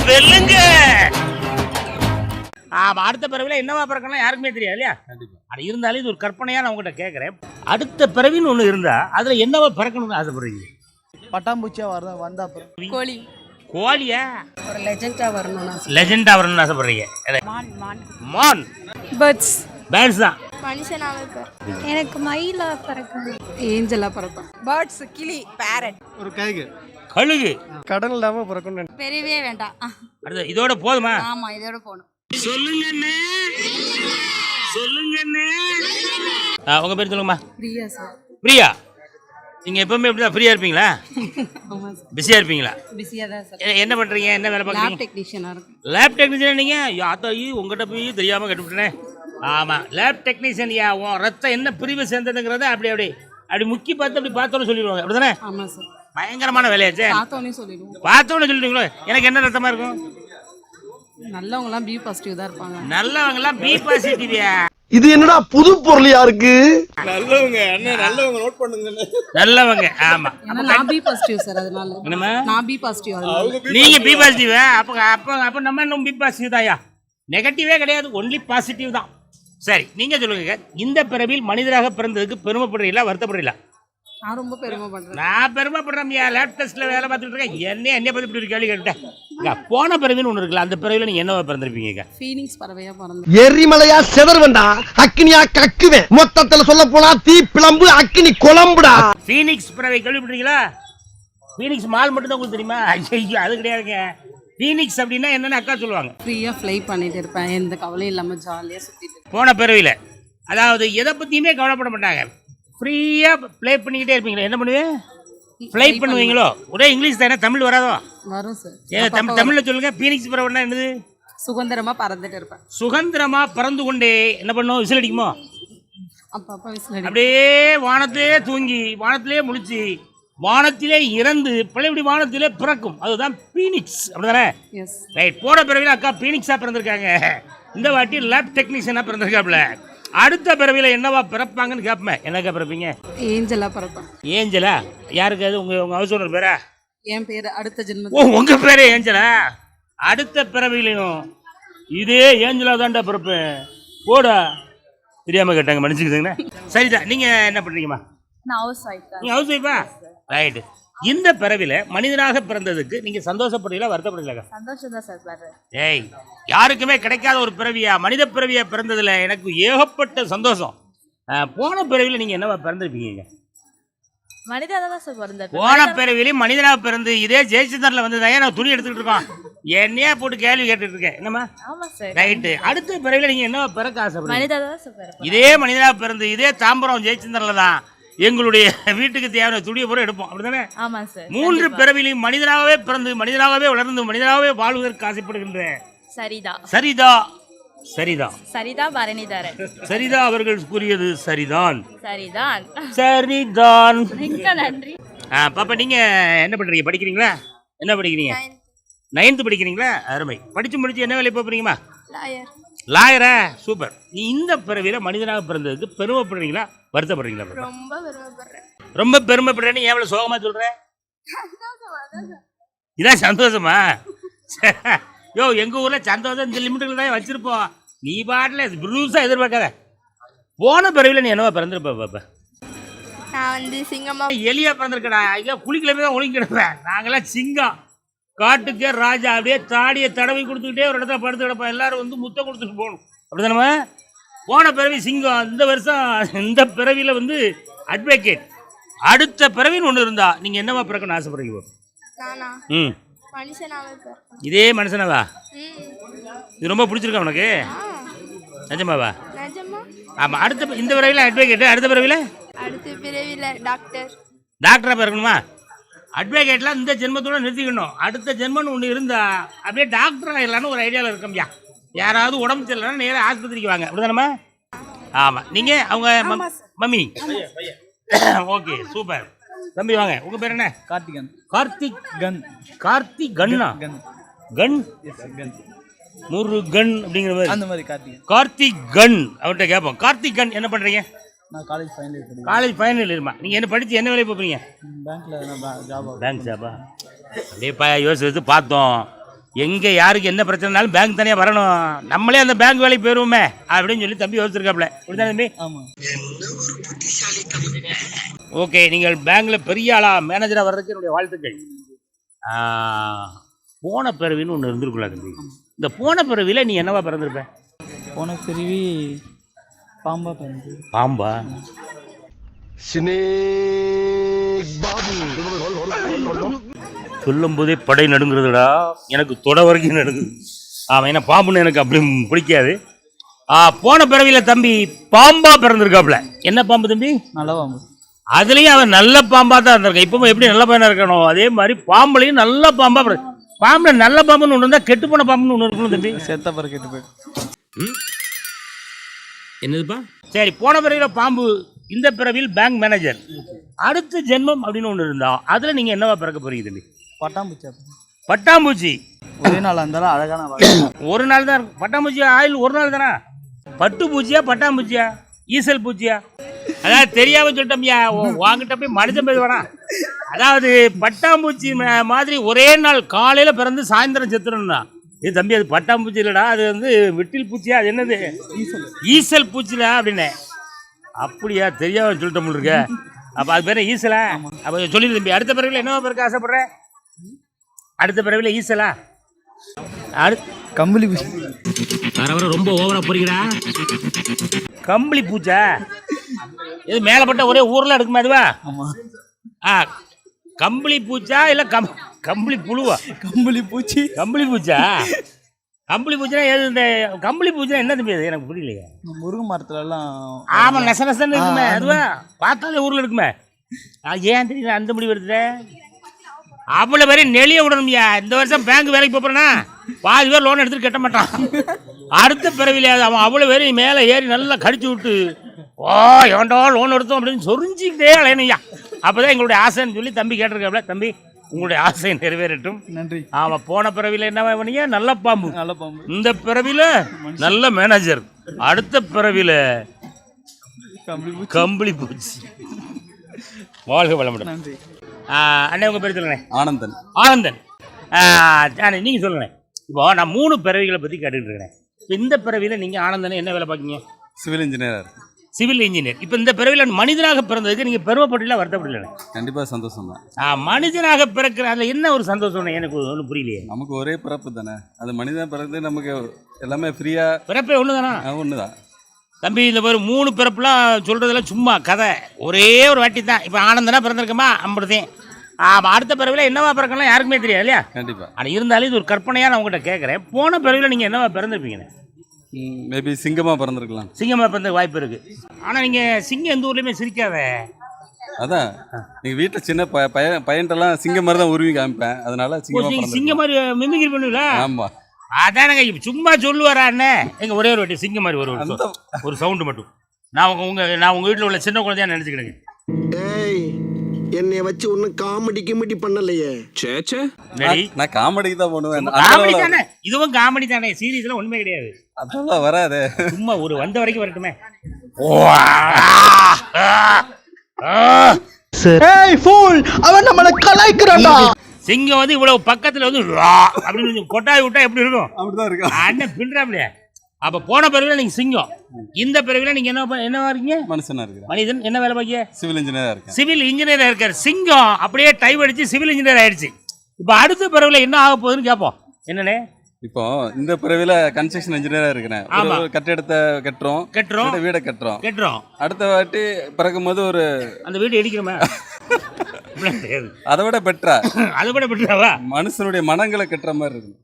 வெல்லுங்க. அடுத்த பிறவில என்னவா பிறக்கணும் யாருக்குமே தெரியாது இல்லையா? ஆனா இருந்தாலும் இது ஒரு கற்பனையா நான் உங்ககிட்ட கேட்கறேன். அடுத்த பிறவின்னு ஒண்ணு இருந்தா அதுல என்னவா பிறக்கணும்னு ஆசைப்படுறீங்க? பட்டாம்பூச்சியா வந்தா கோழி. கோழியா? ஒரு லெஜெண்டா வரணும்னு லெஜெண்டா வரணும்னு ஆசைப்படுறீங்க? மான். பேர்ட்ஸ். பேர்ட்ஸ் தான். மனுஷனாவே எனக்கு மயிலா பறக்கணும். ஏஞ்சலா பறப்பேன். பேர்ட்ஸ், கிளி, பேரட். ஒரு கைகு கழுகு. கடல் இல்லாம பிறக்கணும். பெரியவே வேண்டாம். அடுத்து இதோட போதுமா? ஆமா, இதோட போணும். சொல்லுங்கண்ணே. சொல்லுங்கண்ணே. உங்க பேர் சொல்லுங்கம்மா. பிரியா சார். பிரியா, நீங்க எப்பவுமே இப்படிதான் ஃப்ரீயா இருப்பீங்களா? ஆமா சார். பிஸியா இருப்பீங்களா? பிஸியா தான் சார். என்ன பண்றீங்க? என்ன வேலை பார்க்குறீங்க? லேப் டெக்னீஷியனா இருக்கு. லேப் டெக்னீஷியன் நீங்க? யாத்தாயி உங்ககிட்ட போய் தெரியாம கட்டுவிட்டேனே. ஆமா, லேப் டெக்னீஷியன். உன் ரத்தம் என்ன பிரிவு சேர்ந்ததுங்கிறத அப்படி முக்கி பார்த்து அப்படி பார்த்தோன்னு சொல்லிடுவாங்க, அப்படிதானே? ஆமா சார். பயங்கரமான வேலையாச்சே. பார்த்தோன்னே சொல்லிடுவோம். பார்த்தோன்னு சொல்லிடுவீங்களோ? எனக்கு என்ன ரத்தமா இருக்கும்? நல்லவங்க எல்லாம் பி பாசிட்டிவ் தான் இருப்பாங்க. நல்லவங்க எல்லாம் பி பாசிட்டிவியா? இது என்னடா புது பொருளியா இருக்கு? நல்லவங்க அண்ணன், நல்லவங்க நோட் பண்ணுங்க. நல்லவங்க. ஆமா, நான் பி பாசிட்டிவ் சார். அதனால என்னமா நான் பி பாசிட்டிவ். நீங்க பி பாசிட்டிவ். அப்ப நம்ம இன்னும் பி பாசிட்டிவ் தான்யா. நெகட்டிவே கிடையாது, ஒன்லி பாசிட்டிவ் தான். சரி, நீங்க சொல்லுங்க, இந்த பிறவியில் மனிதராக பிறந்ததுக்கு பெருமைப்படுறீங்களா, வருத்தப்படுறீங்களா? நான் ரொம்ப பெருமைப்படுறேன். நான் பெருமைப்படுறேன். லேப் டெஸ்ட்ல வேலை பார்த்துட்டு இருக்கேன். என்னை பத்தி இப்படி ஒரு கேள்வி கேட்டுட்டேன். போன பிறவின்னு ஒண்ணு இருக்குல்ல, அந்த பிறவில நீங்க என்னவா பிறந்திருப்பீங்க? ஃபீனிக்ஸ் பறவையா பிறந்தேன். எரிமலையா செதர்வண்டா, அக்னியா கக்குவேன். மொத்தத்துல சொல்ல போனா தீ பிளம்பு அக்னி குழம்புடா. ஃபீனிக்ஸ் பறவை கேள்விப்பட்டீங்களா? ஃபீனிக்ஸ் மால் மட்டும் தான் உங்களுக்கு தெரியுமா? ஐயோ, அது கிடையாதுங்க. ஃபீனிக்ஸ் அப்படின்னா என்னன்னு அக்கா சொல்லுவாங்க. ஃப்ரீயா ஃப்ளை பண்ணிட்டு இருப்பேன், எந்த கவலையும் இல்லாம ஜாலியா சுத்திட்டு. போன பிறவில அதாவது எதை பத்தியுமே கவலைப்பட மாட்டாங்க, ஃப்ரீயா ப்ளே பண்ணிக்கிட்டே இருப்பீங்களா? என்ன பண்ணுவீங்க? ஃப்ளை பண்ணுவீங்களோ? ஒரே இங்கிலீஷ் தானே, தமிழ் வராதோ? வரும் சார். தமிழ்ல சொல்லுங்க. ஃபீனிக்ஸ் பறவைன்னா என்னது? சுதந்திரமா பறந்துட்டு இருப்பேன். சுதந்திரமா பறந்து கொண்டே என்ன பண்ணும்? விசில் அடிக்குமோ? அப்பப்ப விசில் அடி. அப்படியே வானத்திலே தூங்கி, வானத்திலே முழிச்சு, வானத்திலே இறந்து பழையபடி வானத்திலே பிறக்கும். அதுதான் பீனிக்ஸ், அப்படிதானே? எஸ். ரைட். போன பிறவில அக்கா பீனிக்ஸா பிறந்திருக்காங்க. இந்த வாட்டி லேப் டெக்னீஷியனா பிறந்திருக்காப்ல. அடுத்த பிறவில என்னவா பிறப்பாங்கன்னு கேட்பேன். என்னக்கா பிறப்பீங்க? ஏஞ்சலா பிறப்பேன். ஏஞ்சலா? யாருக்கு அது? உங்க ஹவுஸ் ஓனர் பேரா? என் பேரு அடுத்த ஜென்மம். ஓ, உங்க பேரே ஏஞ்சலா? அடுத்த பிறவிலையும் இதே ஏஞ்சலா தான்டா பிறப்பேன். போடா, தெரியாம கேட்டாங்க, மன்னிச்சுக்கிதுங்கண்ணா. சரிதான். நீங்க என்ன பண்றீங்கம்மா? நான் ஹவுஸ் ஒய்ஃப். நீங்க ஹவுஸ் ஒய்ஃபா? ரைட். இந்த பிறவில மனிதனாக பிறந்ததுக்கு நீங்க சந்தோஷப்படுறீங்களா, வருத்தப்படுறீங்களா? சந்தோஷம் தான் சார் பண்றேன். ஏய், யாருக்குமே கிடைக்காத ஒரு பிறவியா, மனித பிறவியா பிறந்ததுல எனக்கு ஏகப்பட்ட சந்தோஷம். போன பிறவில நீங்க என்னவா பிறந்திருப்பீங்க? மனிதனா தான் சார் பிறந்தேன். போன பிறவிலையும் மனிதனாக பிறந்து இதே ஜெயச்சந்திரன்ல வந்ததான் நான் துணி எடுத்துக்கிட்டு இருக்கோம். என்னையா போட்டு கேள்வி கேட்டுட்டு இருக்கேன். என்னமா? ஆமா சார். ரைட்டு. அடுத்த பிறவில நீங்க என்னவா பிறக்க ஆசைப்படுறீங்க? மனிதனா தான் சார் பிறப்பேன். இதே மனிதனாக பிறந்து இதே தாம்பரம் ஜெயச்சந்திரன்ல தான் எங்களுடைய வீட்டுக்கு தேவையான துணியை பூரா எடுப்போம், அப்படிதானே? ஆமா சார். 3 பிறவிலையும் மனிதனாகவே பிறந்து, மனிதனாகவே வளர்ந்து, மனிதனாகவே வாழ்வதற்கு ஆசைப்படுகின்ற சரிதா சரிதா சரிதா சரிதா பரணிதரன் சரிதா அவர்கள் கூறியது சரிதான். சரிதான். சரிதான். மிக்க நன்றி. பாப்பா, நீங்க என்ன பண்றீங்க? படிக்கிறீங்களா? என்ன படிக்கிறீங்க? 9th படிக்கிறீங்களா? அருமை. படிச்சு என்ன வேலை போறீங்கம்மா? லாயர். லாயரா? சூப்பர். நீ இந்த பிறவில மனிதனாக பிறந்ததுக்கு பெருமைப்படுறீங்களா, வருத்தப்படுறீங்களா? ரொம்ப பெருமைப்படுறேன். ரொம்ப பெருமைப்படுறேன்னு ஏன் இவ்வளவு சோகமா சொல்றேன்? இதான் சந்தோஷமா? யோ, எங்க ஊர்ல சந்தோஷம் இந்த லிமிட்டுல தான் வச்சிருப்போம். நீ பாட்டுல புதுசா எதிர்பார்க்காத. போன பிறவில நீ என்னவா பிறந்திருப்ப பாப்பா? நான் சிங்கமா எலியா பிறந்திருக்கடா. ஐயா, குளிக்கலமே தான் ஒழுங்கி கிடப்பேன். நாங்கெல்லாம் சிங்கம், காட்டுக்கே ராஜா. அப்படியே தாடியை தடவை கொடுத்துக்கிட்டே ஒரு இடத்துல படுத்து கிடப்பேன். எல்லாரும் முத்தம் கொடுத்துட்டு போகணும், அப்படிதானே? போன பிறவி சிங்கம், இந்த வருஷம் இந்த பிறவியில அட்வொகேட். அடுத்த பிறவின்னு ஒன்று இருந்தா நீங்க என்னவா பிறக்கணும்னு ஆசைப்படுறீங்க? இதே மனுஷனாவா? இது ரொம்ப பிடிச்சிருக்கா உனக்கு? நிஜமாவா? ஆமா. அடுத்த இந்த பிறவில அட்வொகேட், அடுத்த பிறவில டாக்டர். டாக்டரா பிறக்கணுமா? அட்வொகேட்லாம் இந்த ஜென்மத்தோட நிறுத்திக்கணும். அடுத்த ஜென்மன்னு ஒன்று இருந்தா அப்படியே டாக்டர் ஆகிடலான்னு ஒரு ஐடியாவில் இருக்கோம்யா. யாராவது உடம்பு சரியில்லைன்னா நேராக ஆஸ்பத்திரிக்கு வாங்க, அப்படிதானம்மா? ஆமா. நீங்க அவங்க மம்மி? Okay, super. தம்பி வாங்க. உங்க பேர் என்ன? கார்த்திகன். கார்த்திக் கன். கார்த்திக் கண்ணா? கன் முருகன் அப்படிங்கிற மாதிரி அந்த மாதிரி கார்த்திகன். கார்த்திக் கன். அவர்கிட்ட கேட்போம். கார்த்திக் கன், என்ன பண்றீங்க? நான் college final year. College final இயர்மா? நீங்க என்ன படிச்சு என்ன வேலைக்கு போறீங்க? பேங்க்ல ஜாப். பேங்க் ஜாபா? அப்படியே யோசிச்சு பார்த்தோம். எங்கே யாருக்கு என்ன பிரச்சனைனாலும் பேங்க் தனியாக வரணும், நம்மளே அந்த பேங்க் வேலைக்கு போயிடுவோமே அப்படின்னு சொல்லி தம்பி யோசிச்சிருக்காப்ல. இப்படிதான் தம்பி? ஓகே, நீங்கள் பேங்க்கில் பெரிய ஆளா மேனேஜராக வர்றதுக்கு என்னுடைய வாழ்த்துக்கள். போன பிறவின்னு ஒன்று இருந்திருக்குல்ல தம்பி, இந்த போன பிறவியில் நீ என்னவா பிறந்திருப்ப? போன பிறவி பாம்பா பிறந்து. பாம்பா? சொல்லும் போதே படை நடுங்குறதுடா, எனக்கு தொட வரைக்கும் நடுங்குது. ஆமாம், ஏன்னா பாம்புன்னு எனக்கு அப்படி பிடிக்காது. போன பிறவியில் தம்பி பாம்பா பிறந்திருக்காப்புல. என்ன பாம்பு தம்பி? நல்ல பாம்பு. அதுலேயும் அவன் நல்ல பாம்பாக தான் இருந்திருக்கான். இப்போ எப்படி நல்ல பையனாக இருக்கணும், அதே மாதிரி பாம்புலையும் நல்ல பாம்பா. பாம்புல நல்ல பாம்புன்னு ஒன்று இருந்தால் கெட்டு போன பாம்புன்னு ஒன்று இருக்கணும் தம்பி. செத்த பிறகு கெட்டு போயிட்டு. என்னதுப்பா? சரி, போன பிறவியில் பாம்பு, இந்த பிறவியில் பேங்க் மேனேஜர். அடுத்த ஜென்மம் அப்படின்னு ஒன்று இருந்தா அதில் நீங்கள் என்னவா பிறக்க போறீங்க தம்பி? பட்டாம்பூச்சி. பட்டாம்பூச்சி. ஒரே நாள் இருந்தாலும் அழகான ஒரு நாள் தான் இருக்கும் பட்டாம்பூச்சி. ஆயில் ஒரு நாள் தானே. பட்டு பூச்சியா பட்டாம்பூச்சியா ஈசல் பூச்சியா? அதாவது தெரியாம சொல்லிட்டோம்யா, வாங்கிட்ட போய் மனுஷன் பேச வேணாம். அதாவது பட்டாம்பூச்சி மாதிரி ஒரே நாள் காலையில் பிறந்து சாயந்தரம் செத்துறோம்னா இது தம்பி அது பட்டாம்பூச்சி இல்லைடா, அது வந்து வெட்டில் பூச்சியா, அது என்னது ஈசல் பூச்சிலா அப்படின்னு. அப்படியா? தெரியாம சொல்லிட்டோம் இருக்க. அப்போ அது பேர் ஈசலா? அப்போ சொல்லிடு தம்பி. அடுத்த பிறவியில் என்னவா பிறக்க ஆசைப்படுற? அடுத்த பிறவியில் ஈசலா? கம்பளி பூச்சி. வர வர ரொம்ப ஓவரா போறீங்கடா. கம்பளி பூச்சா? இது மேலப்பட்ட ஒரே ஊர்ல எடுக்குமா அதுவா? கம்பளி பூச்சா இல்ல கம்பளி புழுவா? கம்பளி பூச்சி. கம்பளி பூச்சா? கம்பளி பூச்சினா எது? இந்த கம்பளி பூச்சினா என்ன தம்பி? அது எனக்கு புரியலையே. முருங்கை மரத்துல எல்லாம். ஆமா, நெச நெசன்னு இருக்குமே அதுவா? பார்த்தாலே ஊர்ல இருக்குமே. ஏன் தெரியல அந்த முடிவு எடுத்துட்ட? அவ்வளோ பேரே நெளிய விடணும்யா. இந்த வருஷம் பேங்க் வேலைக்கு போறேன்னா பாதி பேர் லோன் எடுத்துட்டு கட்ட மாட்டான். அடுத்த பிறவில அவன் அவ்வளோ பேரையும் மேலே ஏறி நல்லா கடிச்சு விட்டு ஏன்டா லோன் எடுத்தோம் அப்படின்னு சொரிஞ்சிக்கிட்டே அலையணும்யா. அப்போதான் எங்களுடைய ஆசைன்னு சொல்லி தம்பி கேட்டிருக்காப்ல. தம்பி, உங்களுடைய ஆசை நிறைவேறட்டும். நன்றி. ஆமாம், போன பிறவியில் என்ன பண்ணீங்க? நல்ல பாம்பு. நல்ல பாம்பு. இந்த பிறவியில் நல்ல மேனேஜர். அடுத்த பிறவியில் கம்பளி பூச்சி. வாழ்க வளமுடன். நன்றி. அண்ணே, உங்கள் பேர் சொல்லுங்க. ஆனந்தன். ஆனந்தன். நீங்கள் சொல்லுங்களேன். இப்போ நான் 3 பிறவிகளை பற்றி கேட்டுக்கிட்டு இருக்கிறேன். இப்போ இந்த பிறவியில் நீங்கள் ஆனந்தனை என்ன வேலை பார்க்கீங்க? Civil engineer. Civil engineer. இப்போ இந்த பிறவியில் மனிதனாக பிறந்ததுக்கு நீங்கள் பெருமைப்படல, வருத்தப்படல? கண்டிப்பாக சந்தோஷம் தான். மனிதனாக பிறக்கிற அதில் என்ன ஒரு சந்தோஷம் எனக்கு ஒன்றும் புரியலையே. நமக்கு ஒரே பிறப்பு தானே, அது மனிதன் பிறகு நமக்கு எல்லாமே ஃப்ரீயாக. பிறப்பே ஒன்று தானா? ஒன்று தான் தம்பி. இந்த ஒரு 3 பிறப்புலாம் சொல்கிறதெல்லாம் சும்மா கதை. ஒரே ஒரு வாட்டி தான். இப்போ ஆனந்தனா பிறந்திருக்கமா அம்படுத்தேன். அடுத்த பிறவில என்னவா பிறக்கலாம் யாருக்குமே தெரியாது இல்லையா? கண்டிப்பாக. ஆனால் இருந்தாலும் இது ஒரு கற்பனையாக நான் உங்கள்கிட்ட கேட்குறேன். போன பிறவில நீங்கள் என்னவா பிறந்திருப்பீங்க? மேபி சிங்கமாக பிறந்திருக்கலாம். சிங்கமாக பிறந்த வாய்ப்பு இருக்குது. ஆனால் நீங்கள் சிங்கம் எந்த ஊர்லேயுமே சிரிக்காத. அதான் எங்கள் வீட்டில் சின்ன பையன்ட்டெல்லாம் சிங்கம் மாதிரி தான் உருவி காமிப்பேன். அதனால சிங்கம் மாதிரி மிமிக்ரி பண்ணுவீங்களா? ஆமாம். அதானங்க சும்மா சொல்லுவாரா அண்ணன்? எங்கள் ஒரே ஒரு வாட்டி சிங்கம் மாதிரி ஒரு சவுண்டு மட்டும். நான் உங்கள் வீட்டில் உள்ள சின்ன குழந்தையா நினச்சிக்கிடுங்க. என்னைய வச்சு ஒன்னும் காமெடி கிமெடி பண்ணலையே. சேச்சே, நான் காமெடிக்கு தான் பண்ணுவேன். காமெடி தானே, இதுவும் காமெடி தானே. சீரியஸ்ல ஒண்ணுமே கிடையாது. அதெல்லாம் வராது. சும்மா ஒரு வந்த வரைக்கும் வரட்டுமே. அவன் நம்மள கலாய்க்கிறான்டா. சிங்கம் வந்து இவ்வளவு பக்கத்துல வந்து அப்படின்னு கொட்டாய் விட்டா எப்படி இருக்கும்? அப்படிதான் இருக்கும். அண்ணன் பின்றாப்லையே. அப்ப போன பிறவில நீங்க சிங்கம், இந்த பிறவில நீங்க என்னவா இருக்கீங்க? மனுஷனா இருக்கு. மனிதன். என்ன வேலை பாக்கிய? சிவில் இன்ஜினியரா இருக்கு. சிவில் இன்ஜினியரா இருக்காரு. சிங்கம் அப்படியே டைப் அடிச்சு சிவில் இன்ஜினியர் ஆயிடுச்சு. இப்ப அடுத்த பிறவில என்ன ஆக போகுதுன்னு கேட்போம். என்னன்னே? இப்போ இந்த பிறவில கன்ஸ்ட்ரக்ஷன் இன்ஜினியரா இருக்கிறேன். ஒரு கட்டிடத்தை கட்டுறோம், வீடை கட்டுறோம். அடுத்த வாட்டி பிறக்கும் போது ஒரு அந்த வீடு இடிக்கிறோமே, அதை விட பெட்டரா அதை விட பெட்டராவா? மனுஷனுடைய மனங்களை கட்டுற மாதிரி இருக்கும்.